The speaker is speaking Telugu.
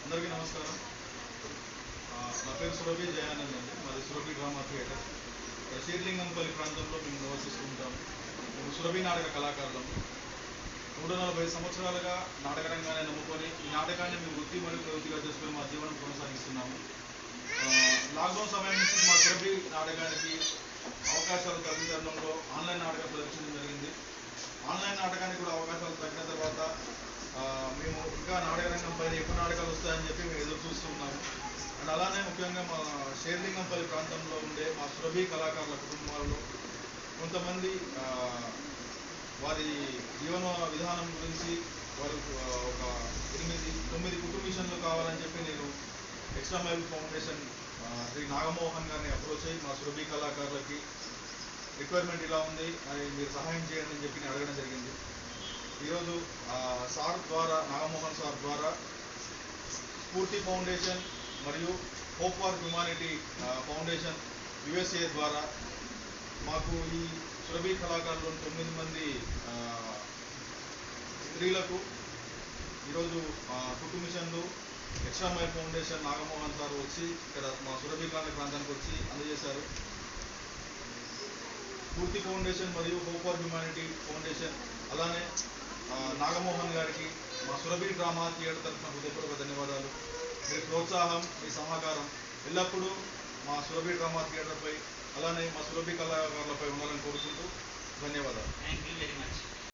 అందరికీ నమస్కారం. నా పేరు సురభి జయానంద్ అండి. మాది సురభి డ్రామా థియేటర్. శ్రీలింగంపల్లి ప్రాంతంలో మేము నివసిస్తుంటాము. మేము సురభి నాటక కళాకారులం. 140 సంవత్సరాలుగా నాటక రంగాన్ని నమ్ముకొని ఈ నాటకాన్ని మేము వృత్తి మరియు ప్రవృత్తిగా చేసుకుని మా జీవనం కొనసాగిస్తున్నాము. లాక్డౌన్ సమయం నుంచి మా సురభి నాటకానికి అవకాశాలు తగ్గిన తరుణంలో ఆన్లైన్ నాటక ప్రదర్శించడం జరిగింది. ఆన్లైన్ నాటకానికి కూడా అవకాశాలు తగ్గిన తర్వాత మేము ఇంకా నాటక రంగం పైన ఎక్కువ నాటకాలు వస్తాయని చెప్పి మేము ఎదురు చూస్తున్నాము. అండ్ అలానే ముఖ్యంగా మా శ్రీలింగంపల్లి ప్రాంతంలో ఉండే మా సురభి కళాకారుల కుటుంబాల్లో కొంతమంది వారి జీవన విధానం గురించి వారు ఒక 8-9 కుటుంబ మిషన్లు కావాలని చెప్పి నేను extra mile foundation Shri Nagamohan గారిని అప్రోచ్ అయ్యి మా సురభి కళాకారులకి రిక్వైర్మెంట్ ఇలా ఉంది అని మీరు సహాయం చేయండి అని చెప్పి అడగడం జరిగింది. ఈరోజు సార్ ద్వారా, నాగమోహన్ సార్ ద్వారా స్ఫూర్తి ఫౌండేషన్ మరియు hope for humanity foundation USA ద్వారా మాకు ఈ సురభి కళాకారులు 9 మంది స్త్రీలకు ఈరోజు కుటుంబ మిషన్లు extra mile foundation Nagamohan sir వచ్చి ఇక్కడ మా సురభి ప్రాంతానికి వచ్చి అందజేశారు. స్ఫూర్తి ఫౌండేషన్ మరియు హోప్ ఫర్ హ్యుమానిటీ ఫౌండేషన్ అలానే నాగమోహన్ గారికి మా సురభి డ్రామా థియేటర్ తరఫున హృదయపూర్వక ధన్యవాదాలు. మీ ప్రోత్సాహం, మీ సహకారం ఎల్లప్పుడూ మా సురభి డ్రామా థియేటర్పై అలానే మా సురభి కళాకారులపై ఉండాలని కోరుకుంటూ ధన్యవాదాలు. Thank you very much.